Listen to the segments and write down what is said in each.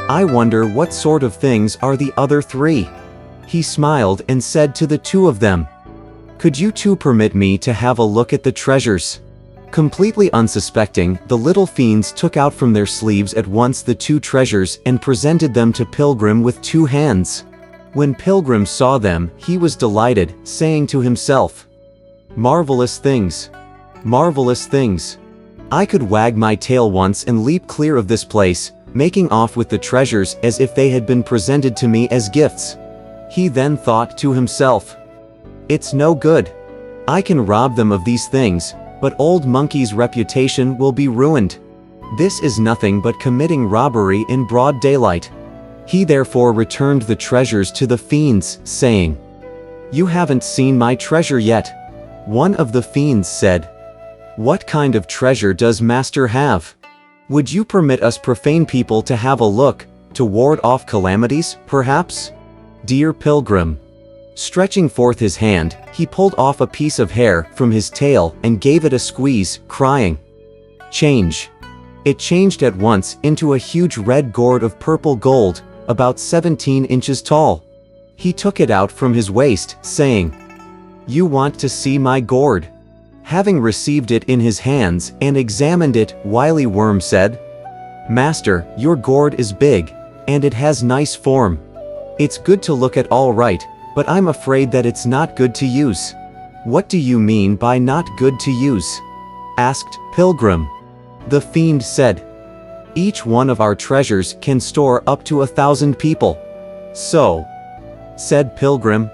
I wonder what sort of things are the other three? He smiled and said to the two of them, "Could you two permit me to have a look at the treasures?" Completely unsuspecting, the little fiends took out from their sleeves at once the two treasures and presented them to Pilgrim with two hands. When Pilgrim saw them, he was delighted, saying to himself, "Marvelous things! Marvelous things! I could wag my tail once and leap clear of this place, making off with the treasures as if they had been presented to me as gifts." He then thought to himself, "It's no good. I can rob them of these things, but Old Monkey's reputation will be ruined. This is nothing but committing robbery in broad daylight." He therefore returned the treasures to the fiends, saying, "You haven't seen my treasure yet." One of the fiends said, "What kind of treasure does Master have? Would you permit us profane people to have a look, to ward off calamities, perhaps?" "Dear Pilgrim." Stretching forth his hand, he pulled off a piece of hair from his tail and gave it a squeeze, crying, "Change." It changed at once into a huge red gourd of purple gold, about 17 inches tall. He took it out from his waist, saying, "You want to see my gourd?" Having received it in his hands and examined it, Wily Worm said, "Master, your gourd is big, and it has nice form. It's good to look at all right, but I'm afraid that it's not good to use." "What do you mean by not good to use?" asked Pilgrim. The fiend said, "Each one of our treasures can store up to 1,000 people." "So," said Pilgrim,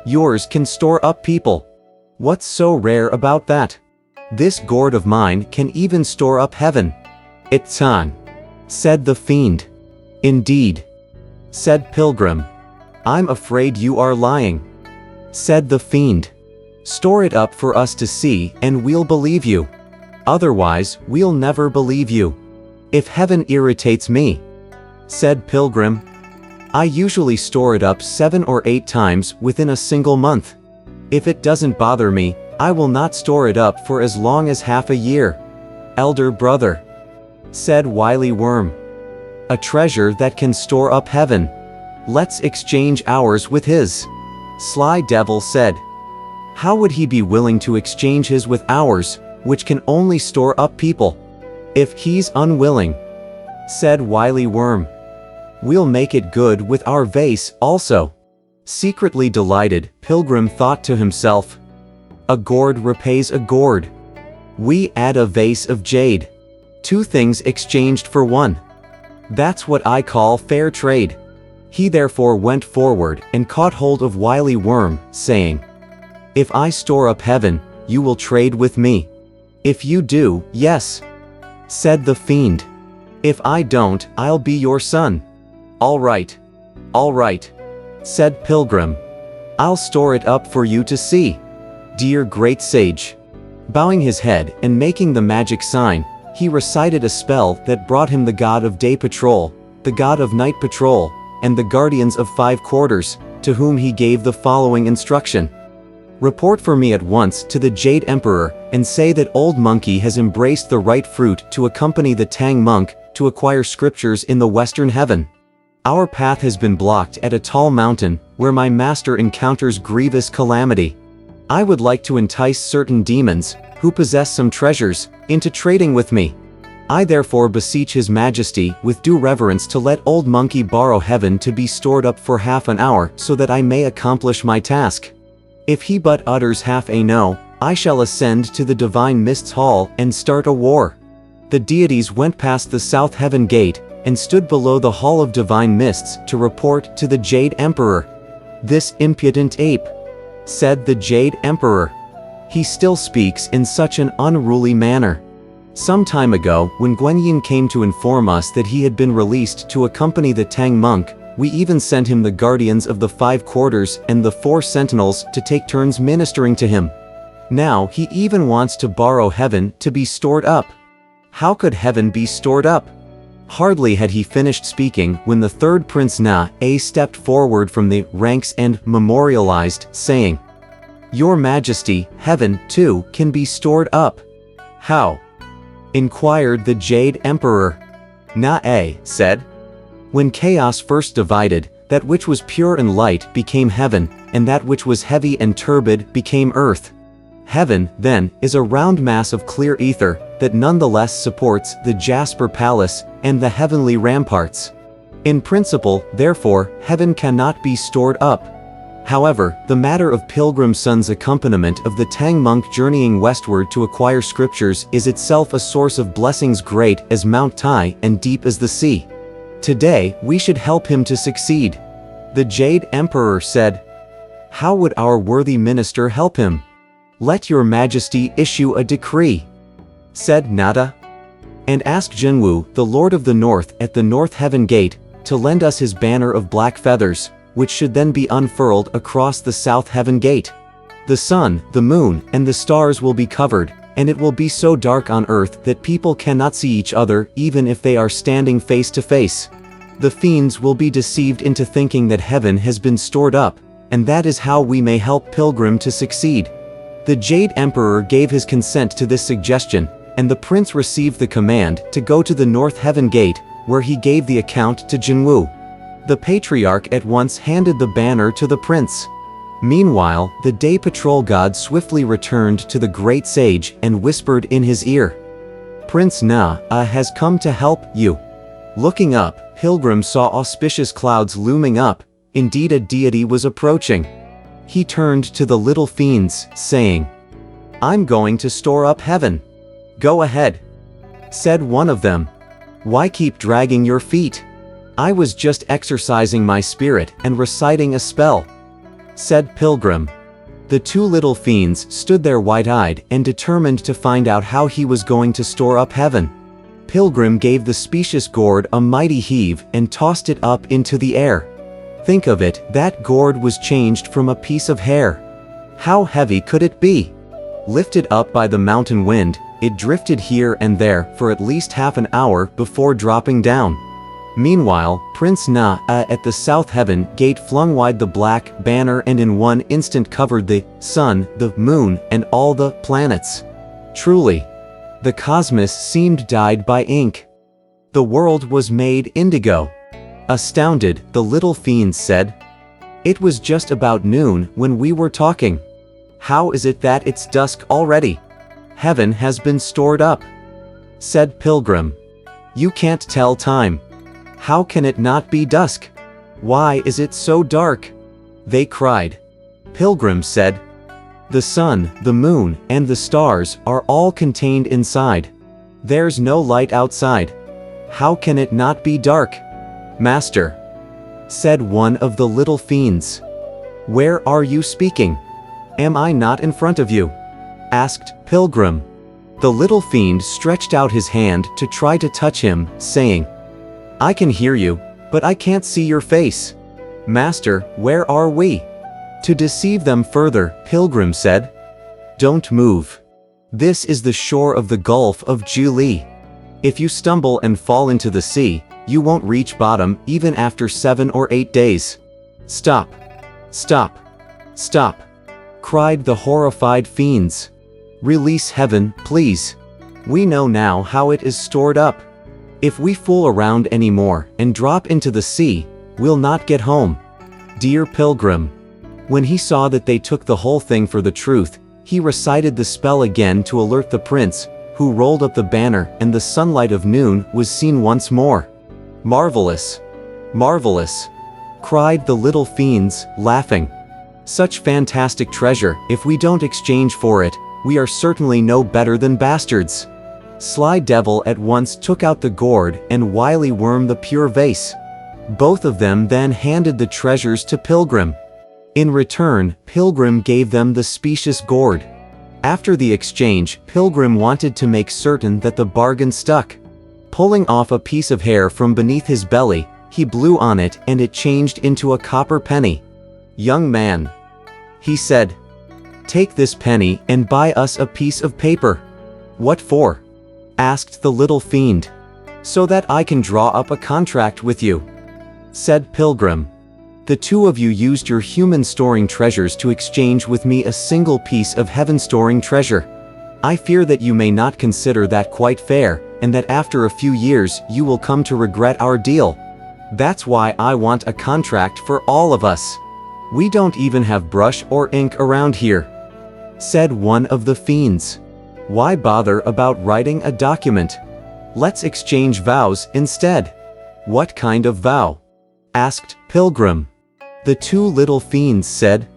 "yours can store up people. What's so rare about that? This gourd of mine can even store up heaven." "It's on," said the fiend. "Indeed," said Pilgrim. "I'm afraid you are lying," said the fiend. "Store it up for us to see and we'll believe you. Otherwise, we'll never believe you." "If heaven irritates me," said Pilgrim, "I usually store it up 7 or 8 times within a single month. If it doesn't bother me, I will not store it up for as long as half a year." "Elder brother," said Wily Worm, "a treasure that can store up heaven. Let's exchange ours with his." Sly Devil said, "How would he be willing to exchange his with ours, which can only store up people?" "If he's unwilling," said Wily Worm, "we'll make it good with our vase also." Secretly delighted, Pilgrim thought to himself, "A gourd repays a gourd. We add a vase of jade. 2 things exchanged for 1. That's what I call fair trade." He therefore went forward and caught hold of Wily Worm, saying, "If I store up heaven, you will trade with me." "If you do, yes," said the fiend. "If I don't, I'll be your son." "All right. All right," said Pilgrim. "I'll store it up for you to see, dear great sage." Bowing his head and making the magic sign, he recited a spell that brought him the god of day patrol, the god of night patrol, and the guardians of 5 quarters, to whom he gave the following instruction. "Report for me at once to the Jade Emperor, and say that Old Monkey has embraced the right fruit to accompany the Tang monk to acquire scriptures in the western heaven. Our path has been blocked at a tall mountain, where my master encounters grievous calamity. I would like to entice certain demons, who possess some treasures, into trading with me. I therefore beseech His Majesty with due reverence to let Old Monkey borrow heaven to be stored up for half an hour so that I may accomplish my task. If he but utters half a no, I shall ascend to the Divine Mists Hall and start a war." The deities went past the South Heaven Gate, and stood below the Hall of Divine Mists to report to the Jade Emperor. "This impudent ape," said the Jade Emperor. "He still speaks in such an unruly manner. Some time ago, when Guanyin came to inform us that he had been released to accompany the Tang monk, we even sent him the guardians of the 5 quarters and the 4 sentinels to take turns ministering to him. Now he even wants to borrow heaven to be stored up. How could heaven be stored up?" Hardly had he finished speaking when the 3rd Prince Na-A stepped forward from the ranks and memorialized, saying, "Your Majesty, heaven, too, can be stored up." "How?" inquired the Jade Emperor. Na-A said, When chaos first divided, that which was pure and light became heaven, and that which was heavy and turbid became earth. Heaven, then, is a round mass of clear ether that nonetheless supports the jasper palace and the heavenly ramparts. In principle, therefore, heaven cannot be stored up. However, the matter of Pilgrim Sun's accompaniment of the Tang monk journeying westward to acquire scriptures is itself a source of blessings great as Mount Tai and deep as the sea. Today, we should help him to succeed. The Jade Emperor said. How would our worthy minister help him? Let your majesty issue a decree, said Nada. And ask Jinwu, the Lord of the North at the North Heaven Gate, to lend us his banner of black feathers, which should then be unfurled across the South Heaven Gate. The sun, the moon, and the stars will be covered, and it will be so dark on earth that people cannot see each other even if they are standing face to face. The fiends will be deceived into thinking that heaven has been stored up, and that is how we may help Pilgrim to succeed. The Jade Emperor gave his consent to this suggestion, and the prince received the command to go to the North Heaven Gate, where he gave the account to Jinwu. The patriarch at once handed the banner to the prince. Meanwhile, the day patrol god swiftly returned to the great sage and whispered in his ear, Prince Na has come to help you. Looking up, Pilgrim saw auspicious clouds looming up. Indeed, a deity was approaching. He turned to the little fiends, saying, I'm going to store up heaven. Go ahead, said one of them. Why keep dragging your feet? I was just exercising my spirit and reciting a spell, said Pilgrim. The two little fiends stood there wide-eyed and determined to find out how he was going to store up heaven. Pilgrim gave the specious gourd a mighty heave and tossed it up into the air. Think of it, that gourd was changed from a piece of hair. How heavy could it be? Lifted up by the mountain wind, it drifted here and there for at least half an hour before dropping down. Meanwhile, Prince Na at the South Heaven Gate flung wide the black banner and in one instant covered the sun, the moon, and all the planets. Truly, the cosmos seemed dyed by ink. The world was made indigo. Astounded, the little fiends said, It was just about noon when we were talking. How is it that it's dusk already? Heaven has been stored up, said Pilgrim. You can't tell time. How can it not be dusk? Why is it so dark? They cried. Pilgrim said, The sun, the moon, and the stars are all contained inside. There's no light outside. How can it not be dark? Master, said one of the little fiends. Where are you speaking? Am I not in front of you? Asked Pilgrim. The little fiend stretched out his hand to try to touch him, saying, I can hear you, but I can't see your face. Master, where are we? To deceive them further, Pilgrim said, Don't move. This is the shore of the Gulf of Juli. If you stumble and fall into the sea, you won't reach bottom even after 7 or 8 days. Stop! Stop! Stop! Cried the horrified fiends. Release heaven, please. We know now how it is stored up. If we fool around anymore and drop into the sea, we'll not get home. Dear Pilgrim. When he saw that they took the whole thing for the truth, he recited the spell again to alert the prince, who rolled up the banner, and the sunlight of noon was seen once more. Marvelous! Marvelous! Cried the little fiends, laughing. Such fantastic treasure, if we don't exchange for it, we are certainly no better than bastards. Sly Devil at once took out the gourd and Wily Worm the pure vase. Both of them then handed the treasures to Pilgrim. In return, Pilgrim gave them the specious gourd. After the exchange, Pilgrim wanted to make certain that the bargain stuck. Pulling off a piece of hair from beneath his belly, he blew on it and it changed into a copper penny. Young man, he said, take this penny and buy us a piece of paper. What for? Asked the little fiend. So that I can draw up a contract with you, said Pilgrim. The two of you used your human storing treasures to exchange with me a single piece of heaven storing treasure. I fear that you may not consider that quite fair, and that after a few years you will come to regret our deal. That's why I want a contract for all of us. We don't even have brush or ink around here," said one of the fiends. "Why bother about writing a document? Let's exchange vows instead." "What kind of vow?" asked Pilgrim. The two little fiends said,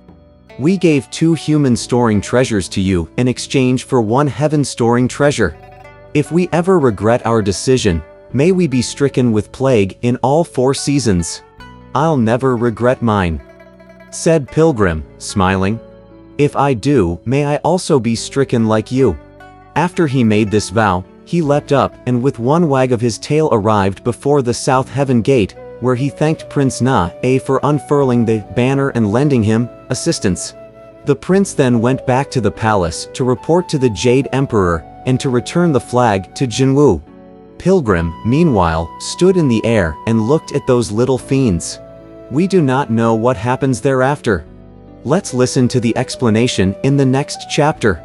"We gave 2 human storing treasures to you in exchange for 1 heaven storing treasure. If we ever regret our decision, may we be stricken with plague in all 4 seasons." "I'll never regret mine," said Pilgrim, smiling. "If I do, may I also be stricken like you." After he made this vow, he leapt up and with one wag of his tail arrived before the South Heaven Gate, where he thanked Prince Na-A for unfurling the banner and lending him assistance. The prince then went back to the palace to report to the Jade Emperor and to return the flag to Jinwu. Pilgrim, meanwhile, stood in the air and looked at those little fiends. We do not know what happens thereafter. Let's listen to the explanation in the next chapter.